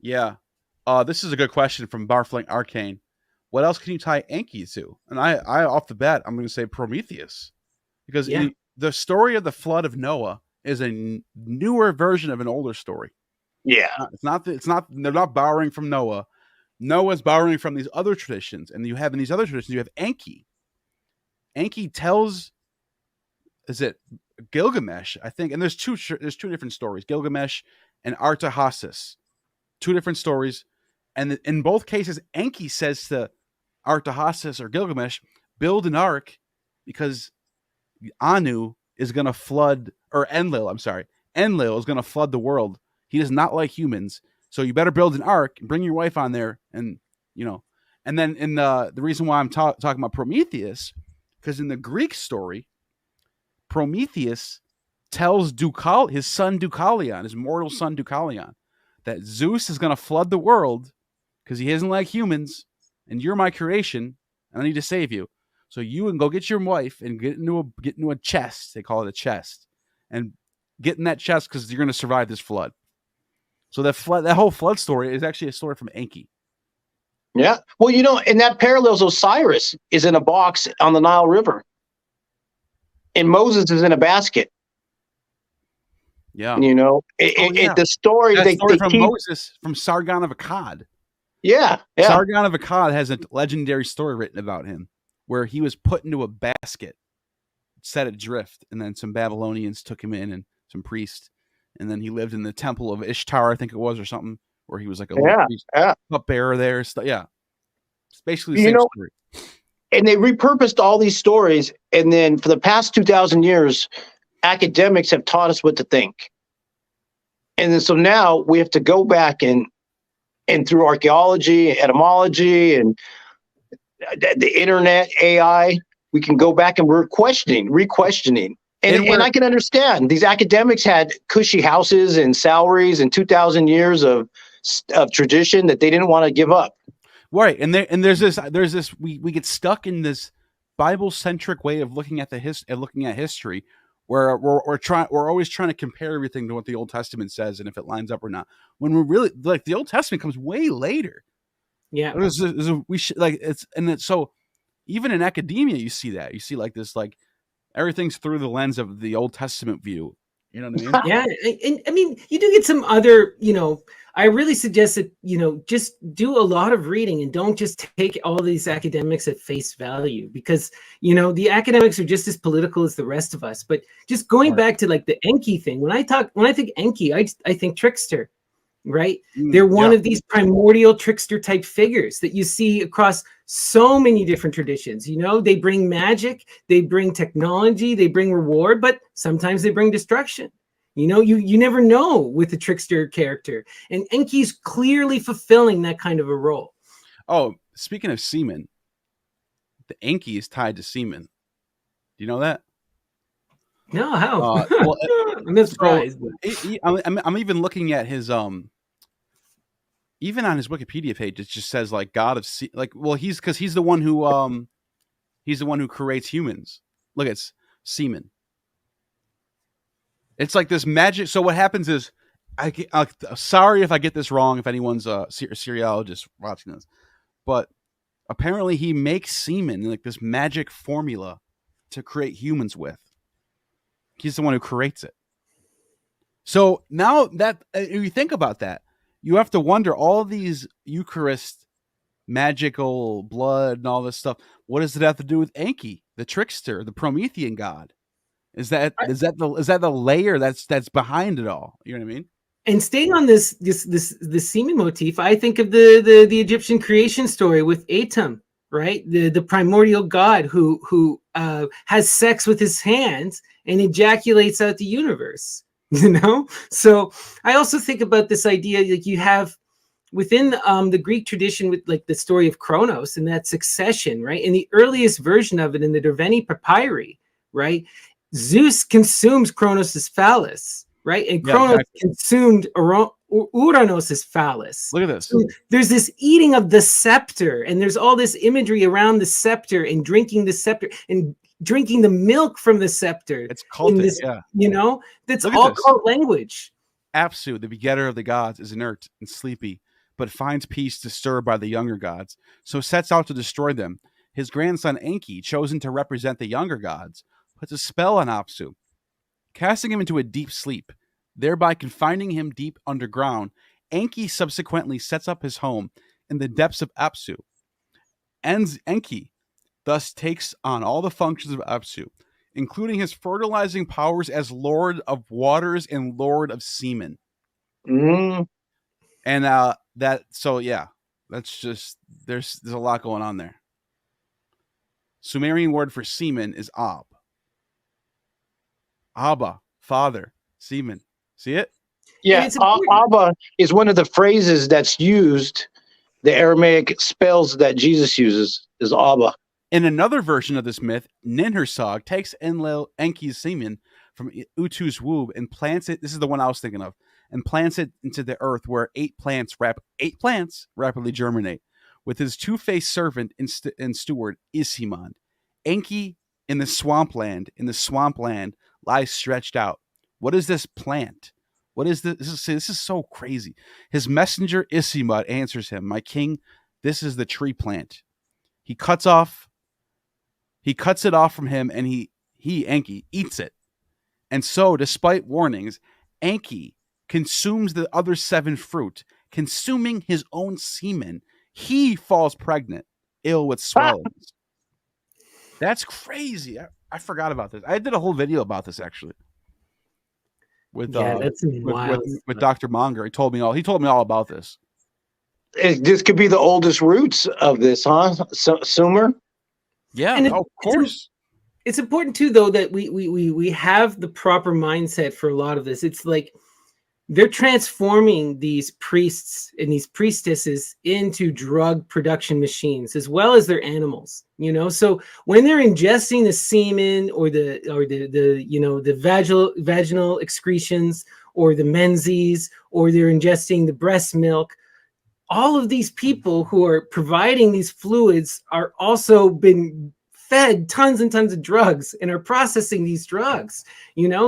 Yeah. This is a good question from Barfling Arcane. What else can you tie Enki to? And I off the bat, I'm going to say Prometheus, because Yeah. the story of the flood of Noah is a newer version of an older story. Yeah. It's not. It's not. They're not borrowing from Noah. Noah's borrowing from these other traditions, and you have in these other traditions, you have Enki. Enki tells, is it Gilgamesh? I think, and there's two different stories, Gilgamesh and Artahasis, two different stories, and in both cases, Enki says to Artahasis or Gilgamesh, build an ark because Anu is going to flood, or Enlil, I'm sorry, Enlil is going to flood the world. He does not like humans, so you better build an ark and bring your wife on there, and and then in the reason why I'm talking about Prometheus, because in the Greek story, Prometheus tells his son Deucalion, his mortal son Deucalion, that Zeus is going to flood the world because he isn't like humans, and you're my creation, and I need to save you. So you can go get your wife and get into a chest. They call it a chest, and get in that chest because you're going to survive this flood. So that whole flood story is actually a story from Enki. Yeah. Well, and that parallels Osiris is in a box on the Nile River, and Moses is in a basket. Yeah. The story that they from keep, Moses from Sargon of Akkad. Yeah. Sargon of Akkad has a legendary story written about him where he was put into a basket, set adrift, and then some Babylonians took him in, and some priests, and then he lived in the temple of Ishtar, I think it was, or something, where he was like a little priest, cupbearer there. Yeah. It's basically the same story. And they repurposed all these stories, and then for the past 2,000 years, academics have taught us what to think. And then so now we have to go back and through archaeology, etymology, and the internet, AI, we can go back and we're re-questioning. And I can understand these academics had cushy houses and salaries and 2,000 years of tradition that they didn't want to give up. Right. And there's this we get stuck in this Bible-centric way of looking at history, where we're always trying to compare everything to what the Old Testament says and if it lines up or not. When we're really, like, the Old Testament comes way later. Yeah. So even in academia, you see that. You see like this, like, everything's through the lens of the Old Testament view. You know what I mean? Yeah. And I mean, you do get some other, I really suggest that, just do a lot of reading and don't just take all these academics at face value, because, the academics are just as political as the rest of us. But just going back to like the Enki thing, when I think Enki, I think trickster, right? They're one of these primordial trickster type figures that you see across so many different traditions. They bring magic, they bring technology, they bring reward, but sometimes they bring destruction. You never know with the trickster character, and Enki's clearly fulfilling that kind of a role. Oh, speaking of semen, the Enki is tied to semen. Do you know that? No, how? I'm surprised. I'm even looking at his even on his Wikipedia page, it just says like God of he's the one who creates humans. Look, it's semen. It's like this magic. So what happens is, sorry if I get this wrong, if anyone's a seriologist watching this, but apparently he makes semen, like this magic formula to create humans with. He's the one who creates it. So now that if you think about that, you have to wonder, all these Eucharist, magical blood and all this stuff, what does it have to do with Enki, the trickster, the Promethean god? Is that the layer that's behind it all? You know what I mean? And staying on this semen motif, I think of the Egyptian creation story with Atum, right? The primordial god who has sex with his hands and ejaculates out the universe. So I also think about this idea, like you have within the Greek tradition with like the story of Kronos and that succession, right? In the earliest version of it, in the Derveni papyri, right? Zeus consumes Kronos' phallus, right? And Kronos consumed Uranos' phallus. Look at this. So there's this eating of the scepter, and there's all this imagery around the scepter and drinking the scepter and drinking the milk from the scepter. It's cultic, that's all cult language. Apsu, the begetter of the gods, is inert and sleepy. but finds peace disturbed by the younger gods, so sets out to destroy them. His grandson Enki, chosen to represent the younger gods, puts a spell on Apsu, casting him into a deep sleep, thereby confining him deep underground. Enki subsequently sets up his home in the depths of Apsu. Enki thus takes on all the functions of Apsu, including his fertilizing powers as Lord of Waters and Lord of Semen. Mm. And that's just there's a lot going on there. Sumerian word for semen is Ab. Abba, father, semen. See it? Yeah, it's important. Abba is one of the phrases that's used. The Aramaic spells that Jesus uses is Abba. In another version of this myth, Ninhursag takes Enlil Enki's semen from Utu's womb and plants it. This is the one I was thinking of, and plants it into the earth, where eight plants rapidly germinate. With his two-faced servant and steward Isimond, Enki in the swampland lies stretched out. What is this plant? What is this? This is so crazy. His messenger Isimud answers him, "My king, this is the tree plant." He cuts it off from him, and he Enki eats it. And so, despite warnings, Enki consumes the other 7 fruit, consuming his own semen. He falls pregnant, ill with swellings. That's crazy. I forgot about this. I did a whole video about this actually. With Dr. Monger. He told me all about this. This could be the oldest roots of this, huh? Sumer? Yeah, of course. It's important too, though, that we have the proper mindset for a lot of this. It's like they're transforming these priests and these priestesses into drug production machines, as well as their animals. So when they're ingesting the semen or the vaginal excretions or the menses, or they're ingesting the breast milk, all of these people who are providing these fluids are also been fed tons and tons of drugs and are processing these drugs,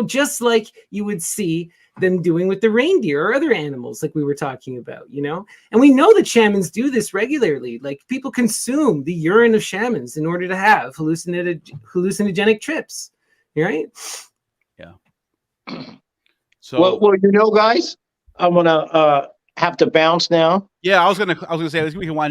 just like you would see them doing with the reindeer or other animals like we were talking about, and we know that shamans do this regularly. Like, people consume the urine of shamans in order to have hallucinogenic trips, right? Yeah. So well, guys, I'm gonna have to bounce now. Yeah, I was gonna say we can wind